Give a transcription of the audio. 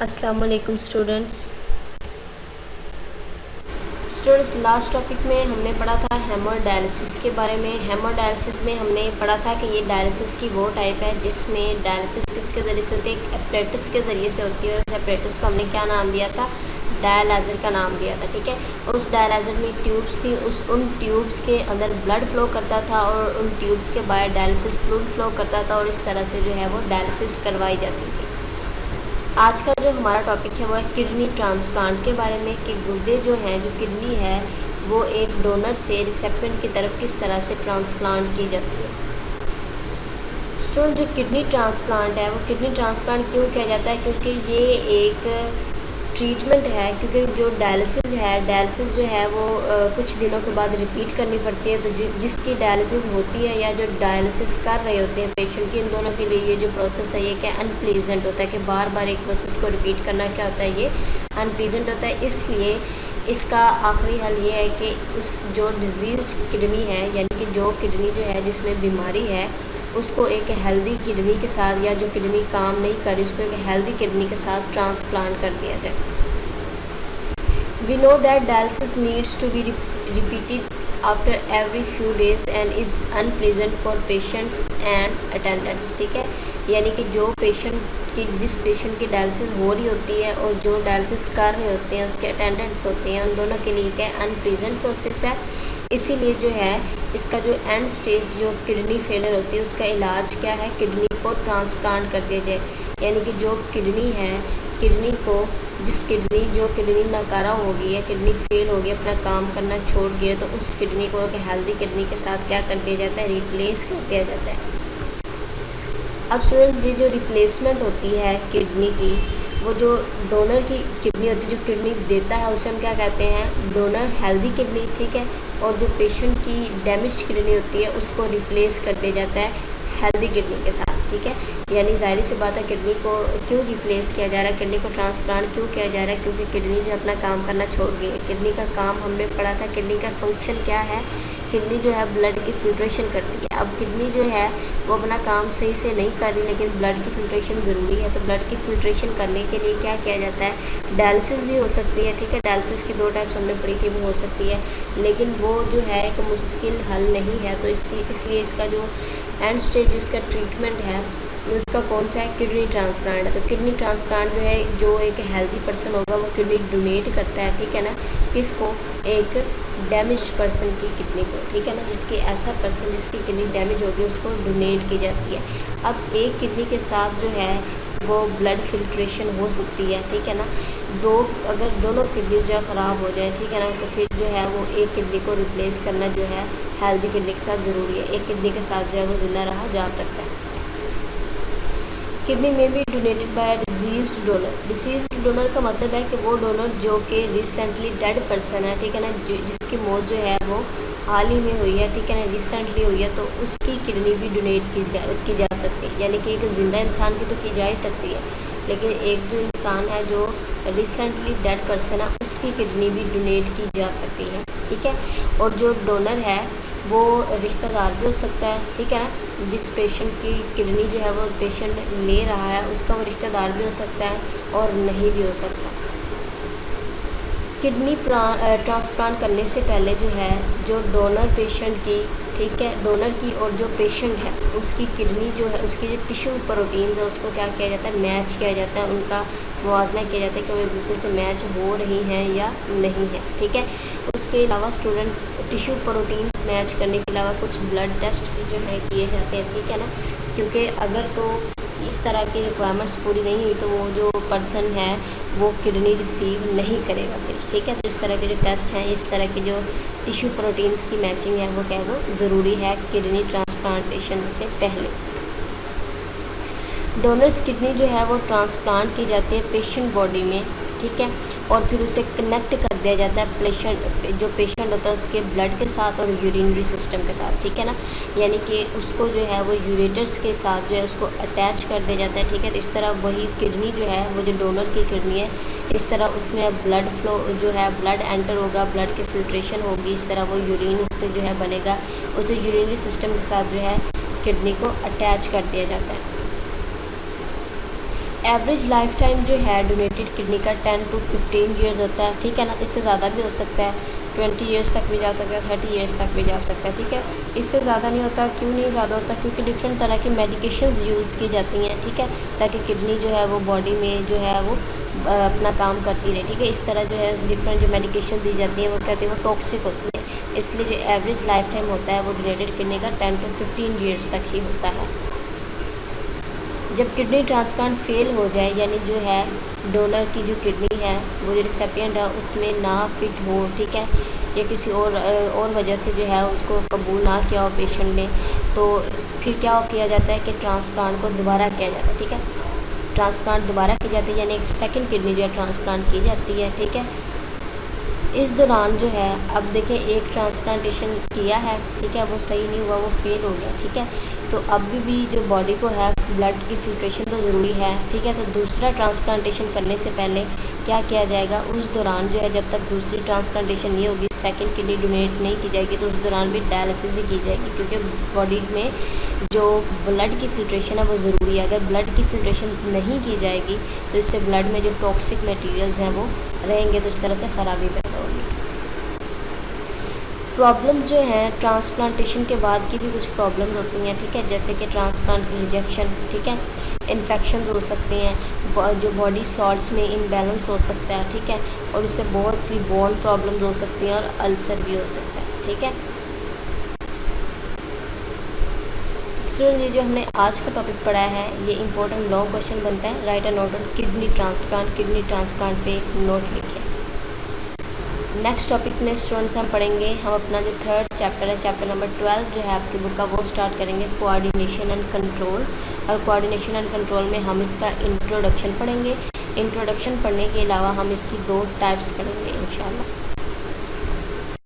अस्सलाम वालेकुम students. Last topic में हमने पढ़ा था हेमोडायलिसिस के बारे में। हेमोडायलिसिस में हमने पढ़ा था कि ये डायलिसिस की वो टाइप है जिसमें डायलिसिस किसके ज़रिए से होती है, एपरेटस के ज़रिए से होती है। और उस एपरेटस को हमने क्या नाम दिया था, डायलाइज़र का नाम दिया था। ठीक है, और उस डायलाइज़र में ट्यूब्स थी, उन ट्यूब्स के अंदर ब्लड फ्लो करता था और उन ट्यूब्स के बाहर डायलिसिस फ्लूइड फ्लो करता था और इस तरह से जो है वो डायलिसिस करवाई जाती थी। आज का जो हमारा टॉपिक है वो है किडनी ट्रांसप्लांट के बारे में, कि गुर्दे जो हैं, जो किडनी है, वो एक डोनर से रिसेप्टेंट की तरफ किस तरह से ट्रांसप्लांट की जाती है। जो किडनी ट्रांसप्लांट है वो किडनी ट्रांसप्लांट क्यों किया जाता है, क्योंकि ये एक ट्रीटमेंट है। क्योंकि जो डायलिसिस जो है वो कुछ दिनों के बाद रिपीट करनी पड़ती है। तो जिसकी डायलिसिस होती है या जो डायलिसिस कर रहे होते हैं पेशेंट की, इन दोनों के लिए ये जो प्रोसेस है ये क्या अनप्लीजेंट होता है, कि बार बार एक प्रोसेस को रिपीट करना क्या होता है, ये अनप्लीजेंट होता है। इसलिए इसका आखिरी हल ये है कि उस जो डिजीज़्ड किडनी है, यानी कि जो किडनी जो है जिसमें बीमारी है, उसको एक हेल्दी किडनी के साथ, या जो किडनी काम नहीं कर रही उसको एक हेल्दी किडनी के साथ ट्रांसप्लांट कर दिया जाए। We know that dialysis needs to be repeated after every few days and is unpleasant for patients and attendants. ठीक है, यानी कि जिस पेशेंट की डायलिसिस हो रही होती है और जो डायलिसिस कर रहे होते हैं उसके अटेंडेंट्स होते हैं, उन दोनों के लिए क्या अनप्लीजेंट प्रोसेस है। इसीलिए जो है इसका जो एंड स्टेज जो किडनी फेलियर होती है उसका इलाज क्या है, किडनी को ट्रांसप्लांट कर दिया जाए। यानी कि जो किडनी है, किडनी को जो किडनी नाकारा हो गई है, किडनी फेल हो गई, अपना काम करना छोड़ गई है, तो उस किडनी को एक हेल्दी किडनी के साथ क्या कर दिया जाता है, रिप्लेस कर दिया जाता है। अब स्टूडेंट्स, ये जो रिप्लेसमेंट होती है किडनी की, वो जो डोनर की किडनी होती है, जो किडनी देता है उसे हम क्या कहते हैं, डोनर हेल्दी किडनी। ठीक है, और जो पेशेंट की डैमेज्ड किडनी होती है उसको रिप्लेस कर दिया जाता है हेल्दी किडनी के साथ। ठीक है, यानी ज़ाहिर सी बात है किडनी को क्यों रिप्लेस किया जा रहा है, किडनी को ट्रांसप्लांट क्यों किया जा रहा है, क्योंकि किडनी जो अपना काम करना छोड़ गई है। किडनी का काम हमने पढ़ा था, किडनी का फंक्शन क्या है, किडनी जो है ब्लड की फिल्ट्रेशन करती है। अब किडनी जो है वो अपना काम सही से नहीं कर रही, लेकिन ब्लड की फिल्ट्रेशन ज़रूरी है। तो ब्लड की फिल्ट्रेशन करने के लिए क्या किया जाता है, डायलिसिस भी हो सकती है। ठीक है, डायलिसिस की 2 टाइप्स हमने पढ़ी थी, वो हो सकती है, लेकिन वो जो है एक मुश्किल हल नहीं है। तो इसलिए इसका जो एंड स्टेज इसका ट्रीटमेंट है उसका कौन सा है, किडनी ट्रांसप्लांट है। तो किडनी ट्रांसप्लांट जो है, जो एक हेल्दी पर्सन होगा वो किडनी डोनेट करता है। ठीक है ना, किसको, एक डैमेज पर्सन की किडनी को। ठीक है ना, ऐसा पर्सन जिसकी किडनी डैमेज होगी उसको डोनेट की जाती है। अब एक किडनी के साथ जो है वो ब्लड फिल्ट्रेशन हो सकती है। ठीक है ना, अगर दोनों किडनी जो है ख़राब हो जाए, ठीक है ना, तो फिर जो है वो एक किडनी को रिप्लेस करना जो है हेल्दी किडनी के साथ ज़रूरी है। एक किडनी के साथ जो है वो ज़िंदा रहा जा सकता है। किडनी में भी डोनेटेड बाय डिजीज़्ड डोनर। डिसीज़्ड डोनर का मतलब है कि वो डोनर जो कि रिसेंटली डेड पर्सन है। ठीक है ना, जिसकी मौत जो है वो हाल ही में हुई है। ठीक है ना, रिसेंटली हुई है, तो उसकी किडनी भी डोनेट की जा सकती है। यानी कि एक ज़िंदा इंसान की तो की जा ही सकती है, लेकिन एक जो इंसान है जो रिसेंटली डेड पर्सन है उसकी किडनी भी डोनेट की जा सकती है। ठीक है, और जो डोनर है वो रिश्तेदार भी हो सकता है। ठीक है ना, जिस पेशेंट की किडनी जो है वो पेशेंट ले रहा है उसका वो रिश्तेदार भी हो सकता है और नहीं भी हो सकता। किडनी ट्रांसप्लांट करने से पहले जो है जो डोनर पेशेंट की, ठीक है, डोनर की और जो पेशेंट है उसकी किडनी जो है, उसकी जो टिश्यू प्रोटीन्स है उसको क्या किया जाता है, मैच किया जाता है, उनका मुआवजा किया जाता है कि वो एक दूसरे से मैच हो रही हैं या नहीं है। ठीक है, उसके अलावा स्टूडेंट्स टिश्यू प्रोटीन्स मैच करने के अलावा कुछ ब्लड टेस्ट भी जो है किए जाते हैं। ठीक है ना, क्योंकि अगर तो इस तरह की रिक्वायरमेंट्स पूरी नहीं हुई तो वो जो पर्सन है वो किडनी रिसीव नहीं करेगा फिर। ठीक है, तो इस तरह के जो टेस्ट हैं, इस तरह की जो टिश्यू प्रोटीन्स की मैचिंग है वो क्या है, वो ज़रूरी है किडनी ट्रांसप्लांटेशन से पहले। डोनर्स किडनी जो है वो ट्रांसप्लांट की जाती है पेशेंट बॉडी में। ठीक है, और फिर उसे कनेक्ट कर दिया जाता है जो पेशेंट होता है उसके ब्लड के साथ और यूरिनरी सिस्टम के साथ। ठीक है ना, यानी कि उसको जो है वो यूरेटर्स के साथ जो है उसको अटैच कर दिया जाता है। ठीक है, तो इस तरह वही किडनी जो है वो जो डोनर की किडनी है, इस तरह उसमें ब्लड फ्लो जो है, ब्लड एंटर होगा, ब्लड की फिल्ट्रेशन होगी, इस तरह वो यूरिन उससे जो है बनेगा, उसे यूरिनरी सिस्टम के साथ जो है किडनी को अटैच कर दिया जाता है। एवरेज लाइफ टाइम जो है डोनेटेड किडनी का 10 to 15 ईयर्स होता है, ठीक है ना। इससे ज़्यादा भी हो सकता है, 20 ईयर्स तक भी जा सकता है, 30 ईयर्स तक भी जा सकता है, ठीक है। इससे ज़्यादा नहीं होता। क्यों नहीं ज़्यादा होता? क्योंकि डिफरेंट तरह की मेडिकेशंस यूज़ की जाती हैं, ठीक है, ताकि किडनी जो है वो बॉडी में जो है वो अपना काम करती रहे, ठीक है। इस तरह जो है डिफरेंट जो मेडिकेशन दी जाती हैं वो कहते हैं वो टॉक्सिक होती है, इसलिए जो एवरेज लाइफ टाइम होता है वो डोनेटेड किडनी का 10 to 15 ईयर्स तक ही होता है। जब किडनी ट्रांसप्लांट फेल हो जाए, यानी जो है डोनर की जो किडनी है वो जो रिसेपिएंट है उसमें ना फिट हो, ठीक है, या किसी और वजह से जो है उसको कबूल ना किया हो पेशेंट ने, तो फिर क्या किया जाता है कि ट्रांसप्लांट को दोबारा किया जाता है, ठीक है। ट्रांसप्लांट दोबारा की जाती है, यानी एक सेकंड किडनी जो है ट्रांसप्लांट की जाती है, ठीक है। इस दौरान जो है, अब देखें, एक ट्रांसप्लांटेशन किया है, ठीक है, वो सही नहीं हुआ, वो फेल हो गया, ठीक है, तो अब भी जो बॉडी को है ब्लड की फिल्ट्रेशन तो ज़रूरी है, ठीक है। तो दूसरा ट्रांसप्लांटेशन करने से पहले क्या किया जाएगा, उस दौरान जो है जब तक दूसरी ट्रांसप्लांटेशन नहीं होगी, सेकंड किडनी डोनेट नहीं की जाएगी, तो उस दौरान भी डायलिसिस ही की जाएगी, क्योंकि बॉडी में जो ब्लड की फिल्ट्रेशन है वो ज़रूरी है। अगर ब्लड की फिल्ट्रेशन नहीं की जाएगी तो इससे ब्लड में जो टॉक्सिक मटेरियल्स हैं वो रहेंगे, तो इस तरह से ख़राबी पैदा होगी। प्रॉब्लम्स जो हैं ट्रांसप्लांटेशन के बाद की भी कुछ प्रॉब्लम्स होती हैं, ठीक है, जैसे कि ट्रांसप्लांट रिजेक्शन, ठीक है, इन्फेक्शंस हो सकते हैं, जो बॉडी सॉल्ट्स में इम्बैलेंस हो सकता है, ठीक है, और इससे बहुत सी बोन प्रॉब्लम्स हो सकती हैं और अल्सर भी हो सकता है, ठीक है। स्टूडेंट, ये जो हमने आज का टॉपिक पढ़ा है ये इंपॉर्टेंट लॉन्ग क्वेश्चन बनता है। Right a note on kidney transplant पे एक नोट लिखें। नेक्स्ट टॉपिक में स्टूडेंट्स हम पढ़ेंगे, हम अपना जो थर्ड चैप्टर है, चैप्टर नंबर 12 जो है आपकी बुक का, वो स्टार्ट करेंगे, कोऑर्डिनेशन एंड कंट्रोल। और कोऑर्डिनेशन एंड कंट्रोल में हम इसका इंट्रोडक्शन पढ़ेंगे। इंट्रोडक्शन पढ़ने के अलावा हम इसकी 2 टाइप्स पढ़ेंगे इंशाल्लाह।